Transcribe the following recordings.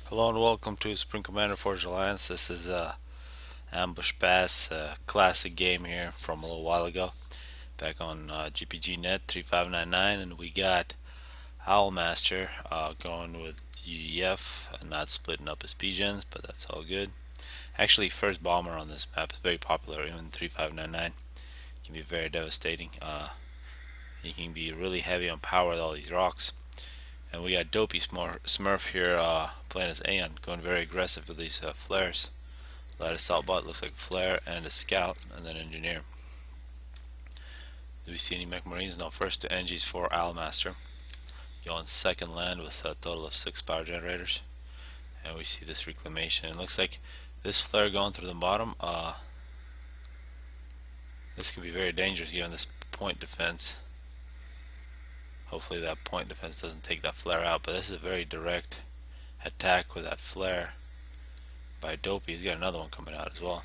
Hello and welcome to Spring Commander Forge Alliance. This is Ambush Pass, classic game here from a little while ago, back on GPG.net 3599, and we got Owlmaster going with UEF and not splitting up his PGens, but that's all good. Actually, first bomber on this map is very popular, even 3599. Can be very devastating. He can be really heavy on power with all these rocks. And we got DopeySmurf here playing as Aeon, going very aggressive with these flares. Light assault bot looks like a flare and a scout, and then engineer. Do we see any mech marines? No. First two NGs for Owlmaster. Going second land with a total of 6 power generators. And we see this reclamation. It looks like this flare going through the bottom. This can be very dangerous given this point defense. Hopefully that point defense doesn't take that flare out, but this is a very direct attack with that flare by Dopey. He's got another one coming out as well.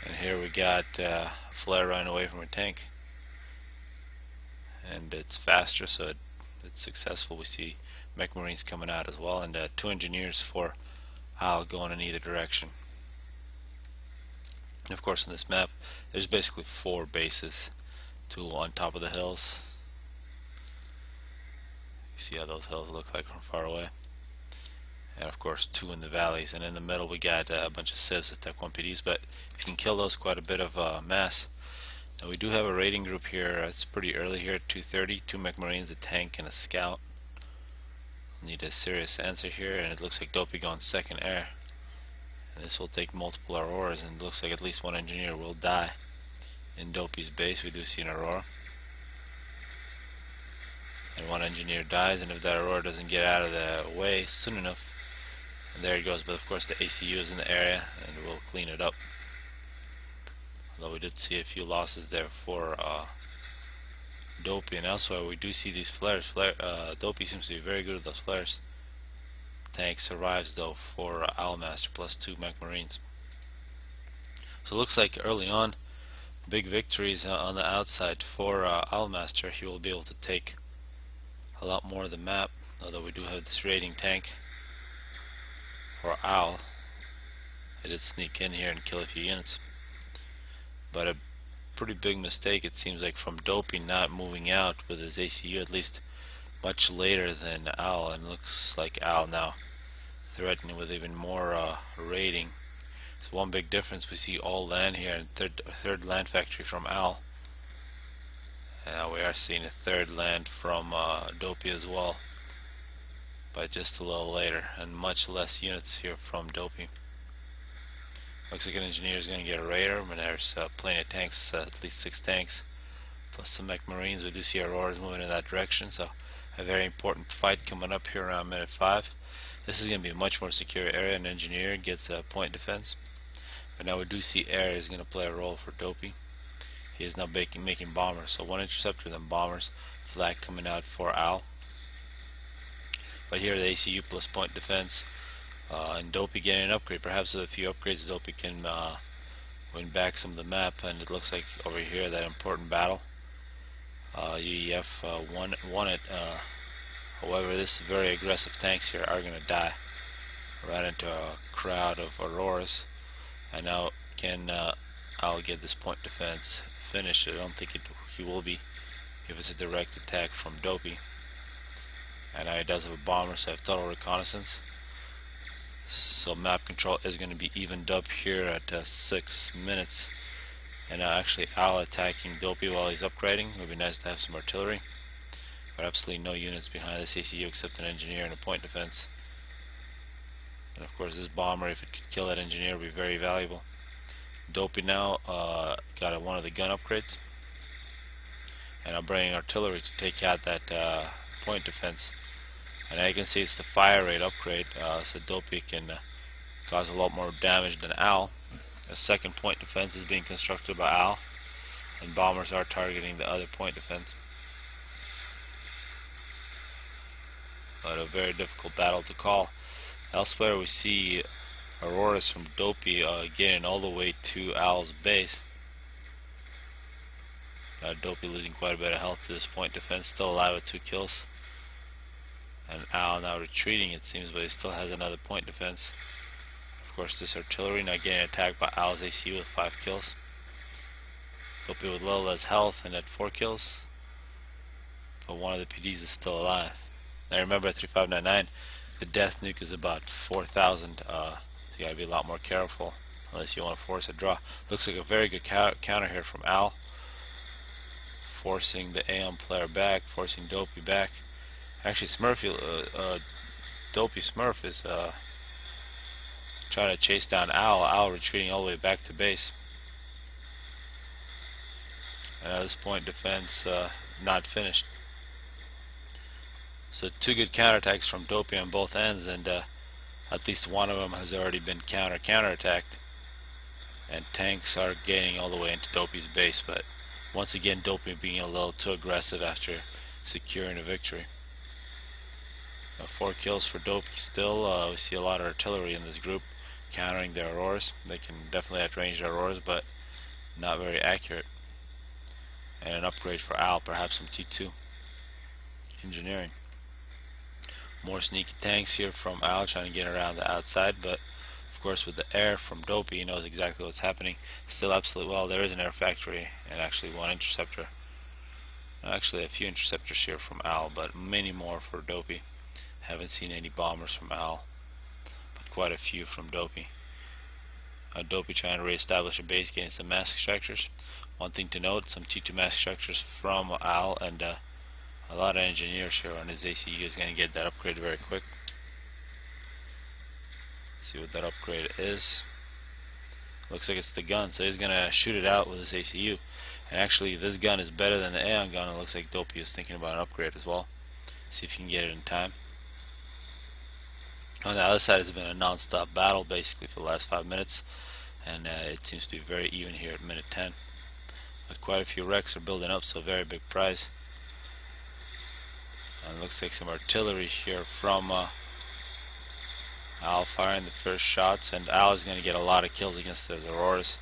And here we got a flare running away from a tank. And it's faster, so it's successful. We see mech marines coming out as well, and 2 engineers for Owl going in either direction. And of course, in this map, there's basically 4 bases, 2 on top of the hills. You see how those hills look like from far away. And of course 2 in the valleys, and in the middle we got a bunch of civs with Tech 1 PDs, but if you can kill those, quite a bit of mass. Now we do have a raiding group here. It's pretty early here at 2:30. 2 mech marines, a tank, and a scout. Need a serious answer here, and it looks like Dopey going second air. And this will take multiple auroras, and it looks like at least 1 engineer will die. In Dopey's base we do see an aurora. And 1 engineer dies, and if that aurora doesn't get out of the way soon enough, and there it goes. But of course the ACU is in the area and we'll clean it up, although we did see a few losses there for Dopey. And elsewhere we do see these flares. Dopey seems to be very good at those flares. Tank survives though for Owlmaster plus 2 mech marines. So it looks like early on big victories on the outside for Owlmaster. He will be able to take a lot more of the map, although we do have this raiding tank for Owl. It did sneak in here and kill a few units, but a pretty big mistake it seems like from Dopey not moving out with his ACU at least much later than Owl, and looks like Owl now threatening with even more raiding. So one big difference, we see all land here, and third land factory from Owl. And now we are seeing a 3rd land from Dopey as well, but just a little later, and much less units here from Dopey. Looks like an engineer is going to get a raider, and there's plenty of tanks, at least 6 tanks, plus some mech marines. We do see auroras moving in that direction, so a very important fight coming up here around minute 5. This is going to be a much more secure area. An engineer gets a point defense, but now we do see air is going to play a role for Dopey. He is now making bombers, so 1 interceptor, then bombers. Flag coming out for Owl. But here the ACU plus point defense, and Dopey getting an upgrade. Perhaps with a few upgrades Dopey can win back some of the map. And it looks like over here that important battle, UEF won it. However, this very aggressive tanks here are going to die. Right into a crowd of auroras. And now can Owl get this point defense finished? I don't think he will be if it's a direct attack from Dopey. And now he does have a bomber, so I have total reconnaissance. So map control is going to be evened up here at 6 minutes. And now actually Owl attacking Dopey while he's upgrading. It would be nice to have some artillery, but absolutely no units behind this ACU except an engineer and a point defense. And of course this bomber, if it could kill that engineer, would be very valuable. Dopey now got one of the gun upgrades, and I'm bringing artillery to take out that point defense. And now you can see it's the fire rate upgrade, so Dopey can cause a lot more damage than Owl. A 2nd point defense is being constructed by Owl, and bombers are targeting the other point defense. But a very difficult battle to call. Elsewhere we see auroras from Dopey getting all the way to Owl's base. Dopey losing quite a bit of health to this point defense, still alive with 2 kills. And Owl now retreating, it seems, but he still has another point defense. Of course, this artillery not getting attacked by Owl's ACU with 5 kills. Dopey with little less health and at 4 kills. But one of the PDs is still alive. Now remember, at 3599, the death nuke is about 4,000. So you gotta be a lot more careful unless you want to force a draw. Looks like a very good counter here from Owl, forcing the Aeon player back, forcing Dopey back. Actually, DopeySmurf is trying to chase down Owl. Owl retreating all the way back to base. And at this point, defense not finished. So 2 good counterattacks from Dopey on both ends, and at least one of them has already been counterattacked. And tanks are gaining all the way into Dopey's base, but once again Dopey being a little too aggressive after securing a victory. 4 kills for Dopey still. We see a lot of artillery in this group countering their auroras. They can definitely outrange their auroras, but not very accurate. And an upgrade for Owl, perhaps some T2 engineering. More sneaky tanks here from Owl trying to get around the outside, but of course with the air from Dopey, he knows exactly what's happening. Still absolutely well. There is an air factory and actually 1 interceptor. Actually a few interceptors here from Owl, but many more for Dopey. Haven't seen any bombers from Owl, but quite a few from Dopey. Dopey trying to re-establish a base, getting some mass extractors. One thing to note, some T2 mass extractors from Owl, and a lot of engineers here on his ACU. Is going to get that upgrade very quick. See what that upgrade is. Looks like it's the gun, so he's going to shoot it out with his ACU. And actually this gun is better than the Aeon gun. It looks like Dopey is thinking about an upgrade as well. See if you can get it in time. On the other side, it's been a non-stop battle basically for the last 5 minutes, and it seems to be very even here at minute 10. But quite a few wrecks are building up, so very big prize. And it looks like some artillery here from Owl firing the first shots, and Owl is going to get a lot of kills against those auroras.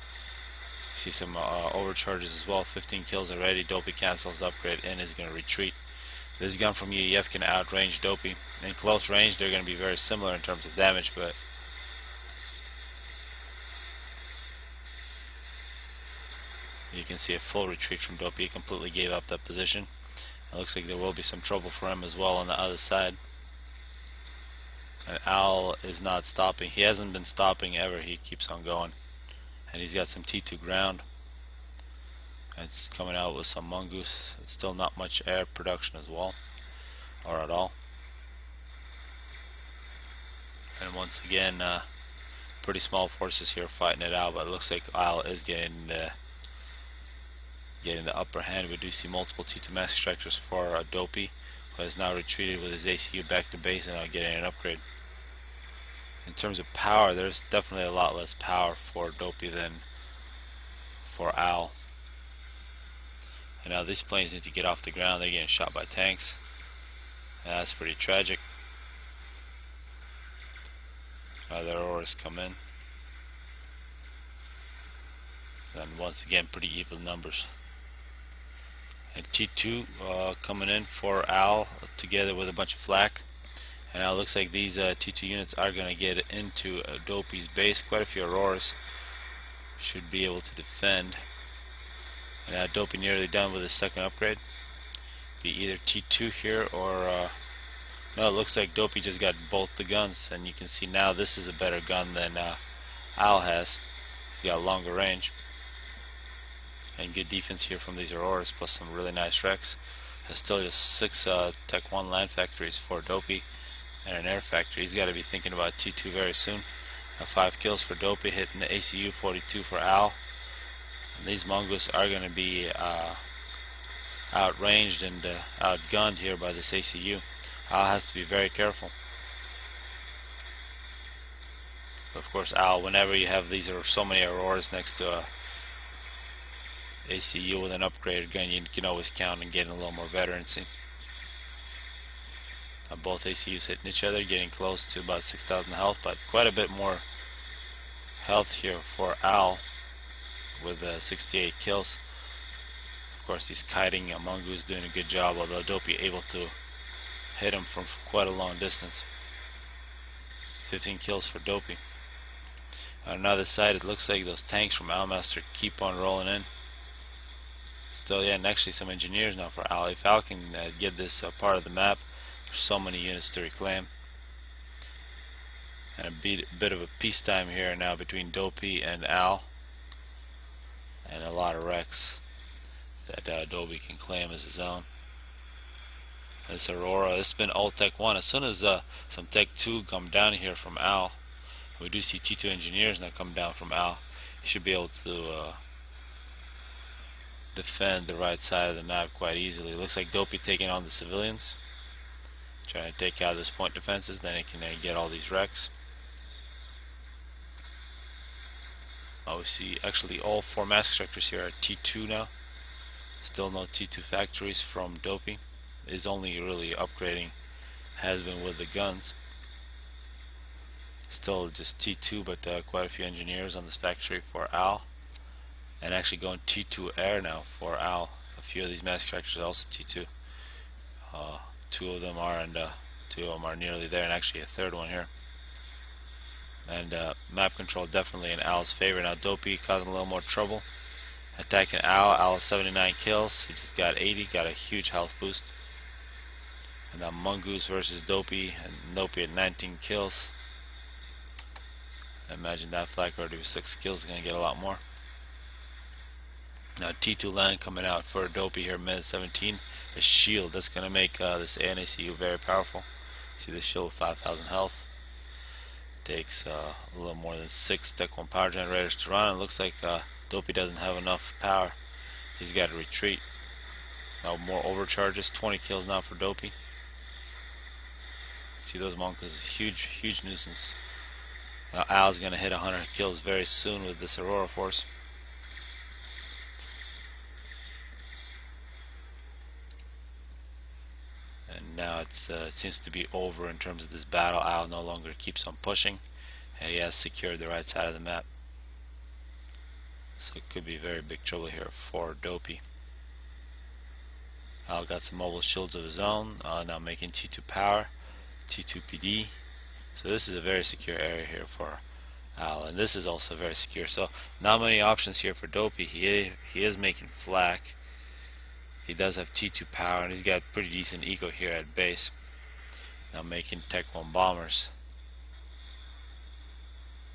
See some overcharges as well. 15 kills already. Dopey cancels upgrade and is going to retreat. This gun from UEF can outrange Dopey. In close range, they're going to be very similar in terms of damage, but you can see a full retreat from Dopey. He completely gave up that position. It looks like there will be some trouble for him as well on the other side. And Owl is not stopping. He hasn't been stopping ever. He keeps on going. And he's got some T2 ground. It's coming out with some mongoose. It's still not much air production as well, or at all. And once again, pretty small forces here fighting it out, but it looks like Owl is getting the upper hand. We do see multiple T2 mass extractors for Dopey, who has now retreated with his ACU back to base and now getting an upgrade. In terms of power, there's definitely a lot less power for Dopey than for Owl. And now these planes need to get off the ground. They're getting shot by tanks. And that's pretty tragic. Their auroras come in. And once again, pretty even numbers. And T2 coming in for Owl together with a bunch of flak. And now it looks like these T2 units are going to get into Dopey's base. Quite a few auroras should be able to defend. And now Dopey nearly done with his second upgrade. Be either T2 here or no, it looks like Dopey just got both the guns, and you can see now this is a better gun than Owl has. He's got longer range and good defense here from these auroras, plus some really nice wrecks. There's still just 6 Tech 1 land factories for Dopey and an air factory. He's got to be thinking about T2 very soon. 5 kills for Dopey, hitting the ACU, 42 for Owl. And these mongoose are going to be outranged and outgunned here by this ACU. Owl has to be very careful. Of course, Owl, whenever you have these or so many auroras next to a ACU with an upgraded gun, you can always count and get a little more veterancy. Both ACUs hitting each other, getting close to about 6,000 health, but quite a bit more health here for Owl with 68 kills. Of course, these kiting mongoose doing a good job, although Dopey able to hit him from quite a long distance. 15 kills for Dopey. On another side, it looks like those tanks from Owlmaster keep on rolling in. Still, yeah, and actually some engineers now for Owl. If Owl can get this part of the map, there's so many units to reclaim. And a bit of a peacetime here now between Dopey and Owl. And a lot of wrecks that Dopey can claim as his own. This Aurora, this has been all Tech 1. As soon as some Tech 2 come down here from Owl, we do see T2 engineers now come down from Owl, you should be able to defend the right side of the map quite easily. It looks like Dopey taking on the civilians, trying to take out those point defenses, then he can get all these wrecks. We see actually all 4 mass extractors here are T2 now. Still no T2 factories from Dopey. His only really upgrading has been with the guns. Still just T2, but quite a few engineers on this factory for Owl. And actually going T2 air now for Owl. A few of these mass extractors are also T2. 2 of them are, and 2 of them are nearly there, and actually a third one here. And map control definitely in Owl's favor. Now Dopey causing a little more trouble. Attacking Owl. Owl 79 kills. He just got 80. Got a huge health boost. And now Mongoose versus Dopey. And Dopey at 19 kills. I imagine that flag already with 6 kills is going to get a lot more. Now T2 land coming out for Dopey here. Med 17. A shield. That's going to make this ANACU very powerful. See the shield with 5,000 health. Takes a little more than 6 Tech 1 power generators to run. It looks like Dopey doesn't have enough power. He's got to retreat. Now more overcharges. 20 kills now for Dopey. See those monkeys, huge nuisance. Now Owl's going to hit 100 kills very soon with this Aurora force. And now it seems to be over in terms of this battle. Owl no longer keeps on pushing, and he has secured the right side of the map. So it could be very big trouble here for Dopey. Owl got some mobile shields of his own, now making T2 power, T2 PD. So this is a very secure area here for Owl, and this is also very secure. So not many options here for Dopey. He is making flak. He does have T2 power, and he's got pretty decent eco here at base. Now making Tech 1 bombers.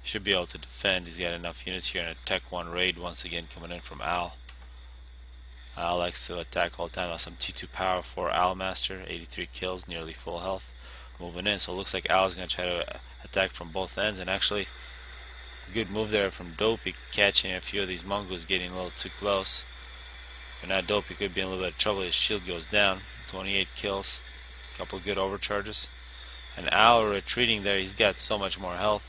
Should be able to defend. He's got enough units here, and a Tech 1 raid once again coming in from Owl. Owl likes to attack all the time. Now some T2 power for Owlmaster, 83 kills, nearly full health. Moving in, so it looks like Owl's going to try to attack from both ends, and actually good move there from Dopey, catching a few of these Mongols getting a little too close. But now Dopey could be in a little bit of trouble. His shield goes down. 28 kills. A couple good overcharges. And Owl retreating there. He's got so much more health.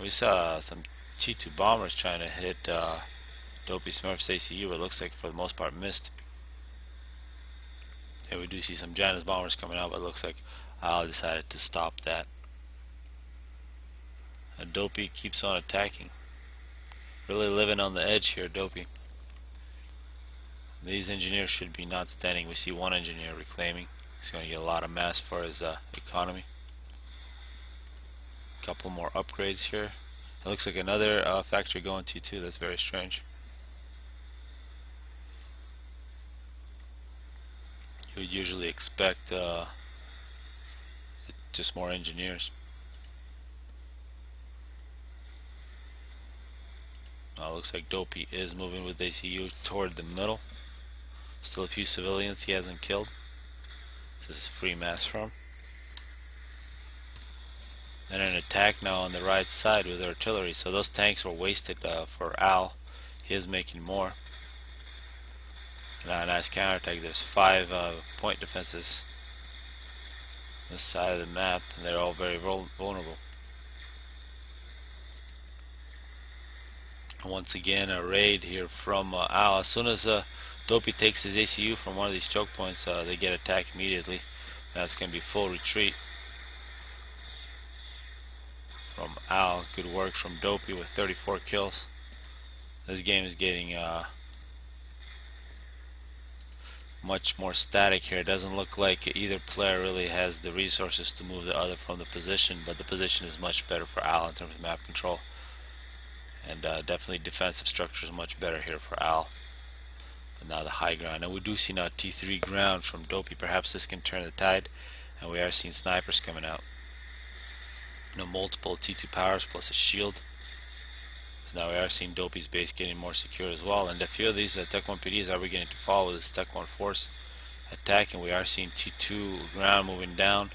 We saw some T2 bombers trying to hit DopeySmurf's ACU. It looks like for the most part missed. Yeah, we do see some Janus bombers coming out, but it looks like Owl decided to stop that. And Dopey keeps on attacking. Really living on the edge here, Dopey. These engineers should be not standing. We see one engineer reclaiming. He's going to get a lot of mass for his economy. A couple more upgrades here. It looks like another factory going T2. That's very strange. You would usually expect just more engineers. Looks like Dopey is moving with ACU toward the middle. Still a few civilians he hasn't killed. This is free mass from. And an attack now on the right side with artillery. So those tanks were wasted for Owl. He is making more. Now a nice counterattack. There's 5 point defenses on this side of the map, and they're all very vulnerable. Once again a raid here from Owl. As soon as Dopey takes his ACU from one of these choke points, they get attacked immediately. That's going to be full retreat from Owl. Good work from Dopey with 34 kills. This game is getting much more static here. It doesn't look like either player really has the resources to move the other from the position, but the position is much better for Al in terms of map control. And definitely defensive structure is much better here for Al. But now the high ground. And we do see now T3 ground from Dopey. Perhaps this can turn the tide. And we are seeing snipers coming out. Multiple T2 powers plus a shield. So now we are seeing Dopey's base getting more secure as well. And a few of these Tech 1 PDs are beginning to follow this Tech 1 force attack. And we are seeing T2 ground moving down.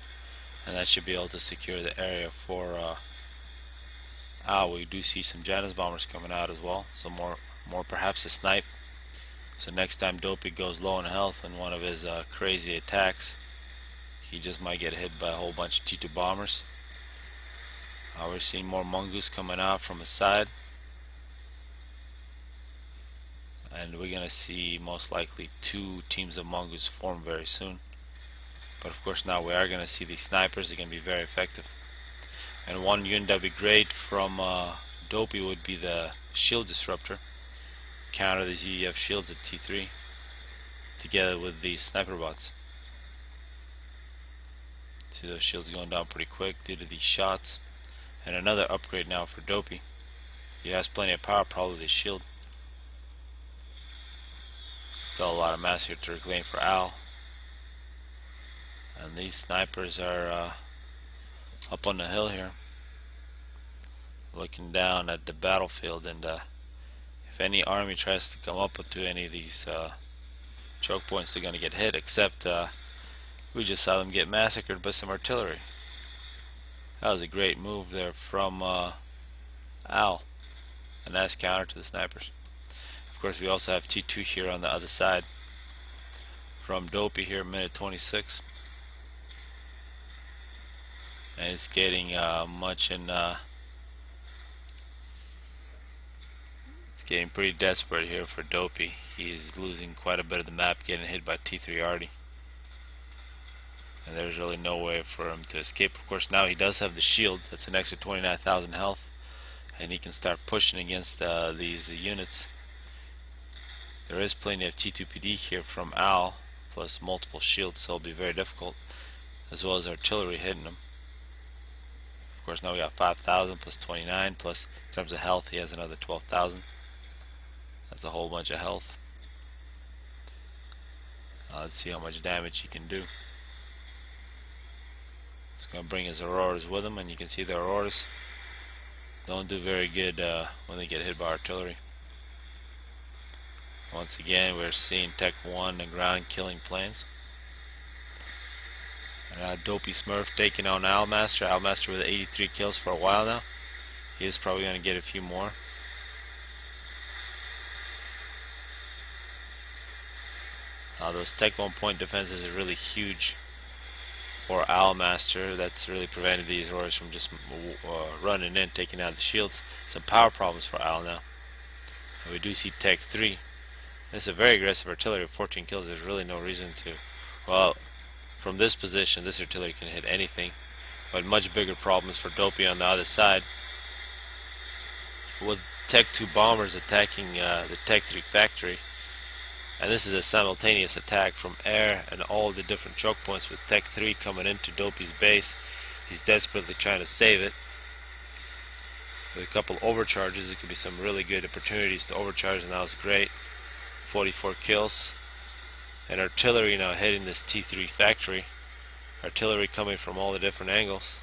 And that should be able to secure the area for we do see some Janus bombers coming out as well. So more perhaps a snipe. So next time Dopey goes low in health in one of his crazy attacks, he just might get hit by a whole bunch of T2 bombers. We're seeing more Mongoose coming out from his side. And we're going to see most likely 2 teams of Mongoose form very soon. But of course now we are going to see these snipers. They're going to be very effective. And one unit that would be great from Dopey would be the shield disruptor. Counter these UEF shields at T3 together with these sniper bots. See those shields going down pretty quick due to these shots. And another upgrade now for Dopey. He has plenty of power, probably the shield. Still a lot of mass here to reclaim for Al. And these snipers are up on the hill here, looking down at the battlefield. And if any army tries to come up to any of these choke points, they're going to get hit. Except we just saw them get massacred by some artillery. That was a great move there from Al. A nice counter to the snipers. Of course, we also have T2 here on the other side from Dopey here, minute 26. And it's getting it's getting pretty desperate here for Dopey. He's losing quite a bit of the map, getting hit by T3 already. And there's really no way for him to escape. Of course, now he does have the shield. That's an extra 29,000 health. And he can start pushing against these units. There is plenty of T2 PD here from Al, plus multiple shields, so it'll be very difficult. As well as artillery hitting him. Of course, now we got 5,000 plus 29, plus in terms of health, he has another 12,000. That's a whole bunch of health. Let's see how much damage he can do. He's going to bring his Auroras with him, and you can see the Auroras don't do very good when they get hit by artillery. Once again, we're seeing Tech 1 and ground killing planes. DopeySmurf taking on owlmaster. owlmaster with 83 kills for a while now. He is probably going to get a few more. Those Tech 1 point defenses are really huge for owlmaster. That's really prevented these Auroras from just running in, taking out the shields. Some power problems for Al now. And we do see Tech 3. This is a very aggressive artillery with 14 kills. There's really no reason to. Well, from this position, this artillery can hit anything. But much bigger problems for Dopey on the other side. With Tech 2 bombers attacking the Tech 3 factory. And this is a simultaneous attack from air and all the different choke points with Tech 3 coming into Dopey's base. He's desperately trying to save it. With a couple overcharges, it could be some really good opportunities to overcharge, and that was great. 44 kills. And artillery now hitting this T3 factory. Artillery coming from all the different angles.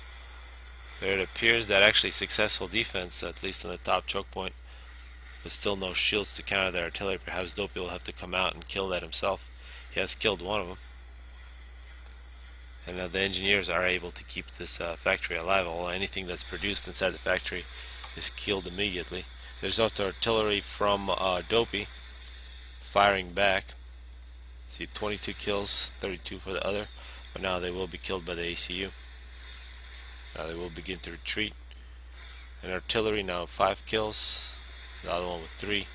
There it appears that actually successful defense, at least on the top choke point, with still no shields to counter the artillery. Perhaps Dopey will have to come out and kill that himself. He has killed one of them. And now the engineers are able to keep this factory alive. Anything that's produced inside the factory is killed immediately. There's also artillery from Dopey firing back. See, 22 kills, 32 for the other. But now they will be killed by the ACU. Now they will begin to retreat. And artillery now 5 kills. The other one with 3.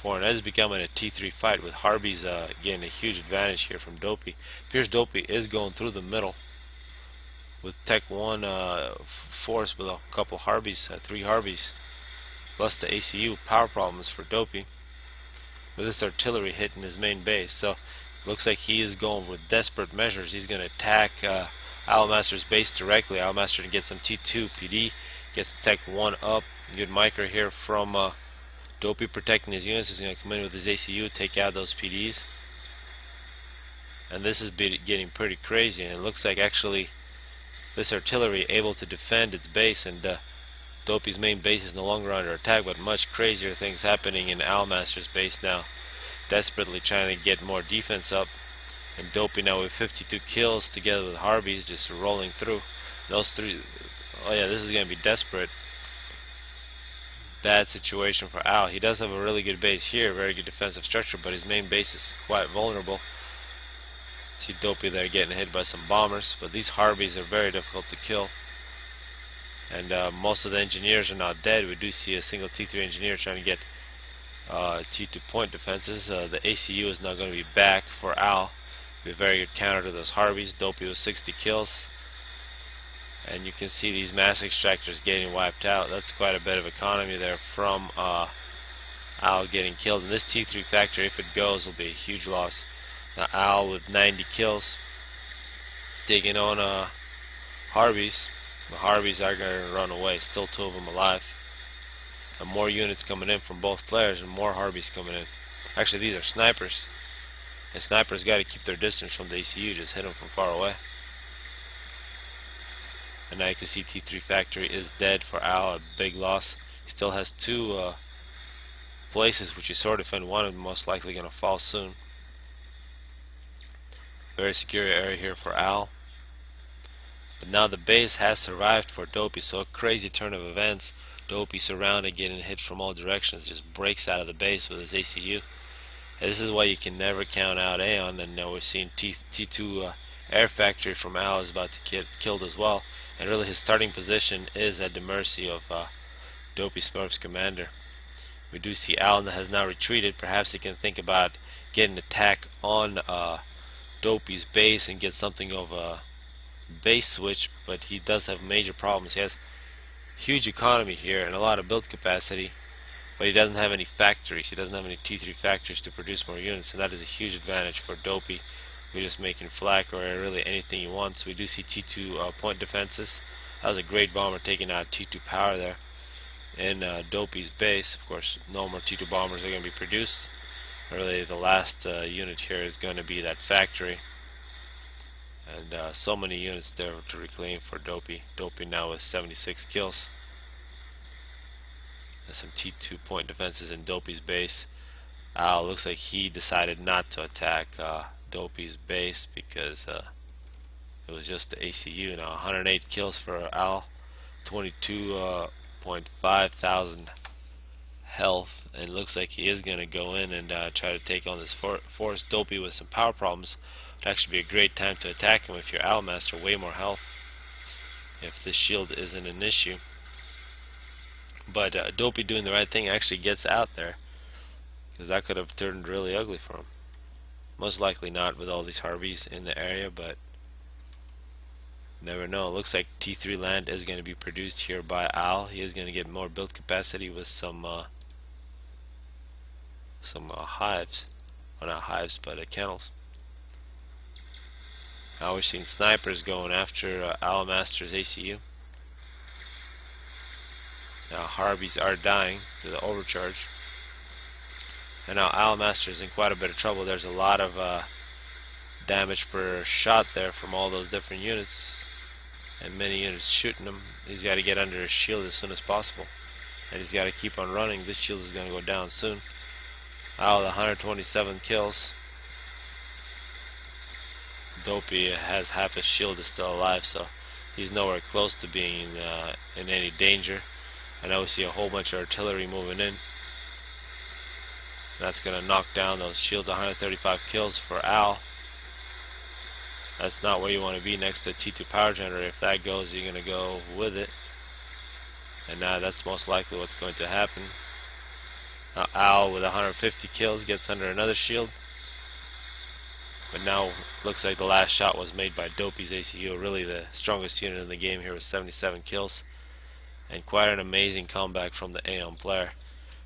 4. And that is becoming a T3 fight with Harbies getting a huge advantage here from Dopey. Appears Dopey is going through the middle with Tech 1 force with a couple Harbies, 3 Harbies, plus the ACU. Power problems for Dopey with this artillery hitting his main base. So Looks like he is going with desperate measures. He's going to attack Owlmaster's base directly. Owlmaster can get some T2 PD, gets tech 1 up. Good micro here from Dopey protecting his units. He's going to come in with his ACU, take out those PDs. And this is getting pretty crazy, and it looks like actually this artillery able to defend its base, and Dopey's main base is no longer under attack, but much crazier things happening in Owlmaster's base now. Desperately trying to get more defense up, and Dopey now with 52 kills together with Harvey's just rolling through. Those three, oh yeah, this is going to be desperate. Bad situation for Owl. He does have a really good base here, very good defensive structure, but his main base is quite vulnerable. See Dopey there getting hit by some bombers, but these Harveys are very difficult to kill. And most of the engineers are now dead. We do see a single T3 engineer trying to get T2 point defenses. The ACU is now going to be back for Owl. Be a very good counter to those Harveys. Dopey with 60 kills. And you can see these mass extractors getting wiped out. That's quite a bit of economy there from Owl getting killed. And this T3 factory, if it goes, will be a huge loss. Now Owl with 90 kills, taking on Harveys. The Harveys are going to run away. Still 2 of them alive. And more units coming in from both players, and more Harveys coming in. Actually, these are snipers. And snipers got to keep their distance from the ACU. Just hit them from far away. And now you can see T3 factory is dead for Owl, a big loss. He still has 2 places which he sort of defend. One of them most likely going to fall soon. Very secure area here for Owl. But now the base has survived for Dopey, so a crazy turn of events. Dopey surrounded, getting hit from all directions, just breaks out of the base with his ACU. And this is why you can never count out Aeon. And now we're seeing T2 air factory from Owl is about to get killed as well. And really his starting position is at the mercy of DopeySmurf's commander. We do see Owl has now retreated. Perhaps he can think about getting an attack on Dopey's base and get something of a base switch, but he does have major problems. He has huge economy here and a lot of build capacity, but he doesn't have any factories. He doesn't have any T3 factories to produce more units, and that is a huge advantage for Dopey. We're just making flak or really anything he wants. We do see T2 point defenses. That was a great bomber taking out T2 power there in Dopey's base. Of course, no more T2 bombers are going to be produced. Really, the last unit here is going to be that factory. And so many units there to reclaim for Dopey. Dopey now with 76 kills. There's some T2 point defenses in Dopey's base. Looks like he decided not to attack Dopey's base because it was just the ACU. Now 108 kills for Owl, 22.5 thousand health, and looks like he is going to go in and try to take on this force. Dopey with some power problems. Would actually be a great time to attack him if you're Owlmaster. Way more health if this shield isn't an issue. But Dopey doing the right thing actually gets out there, because that could have turned really ugly for him. Most likely not with all these Harveys in the area, but never know. It looks like T3 land is going to be produced here by Owl. He is going to get more build capacity with some hives. Well, not hives, but kennels. Now we're seeing snipers going after Owlmaster's ACU. Now Harveys are dying to the overcharge. And now Owlmaster is in quite a bit of trouble. There's a lot of damage per shot there from all those different units, and many units shooting him. He's got to get under his shield as soon as possible, and he's got to keep on running. This shield is going to go down soon. Owl 127 kills. Dopey has half his shield is still alive, so he's nowhere close to being in any danger. And now we see a whole bunch of artillery moving in. That's going to knock down those shields. 135 kills for Owl. That's not where you want to be next to a T2 power generator. If that goes, you're going to go with it. And now that's most likely what's going to happen. Now Owl with 150 kills gets under another shield. But now looks like the last shot was made by Dopey's ACU. Really the strongest unit in the game here with 77 kills. And quite an amazing comeback from the Aeon player.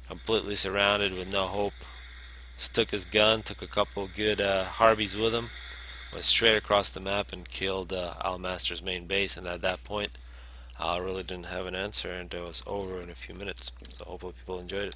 Completely surrounded with no hope. took his gun, took a couple good Harbies with him, went straight across the map and killed owlmaster's main base, and at that point I really didn't have an answer, and it was over in a few minutes. So hopefully people enjoyed it.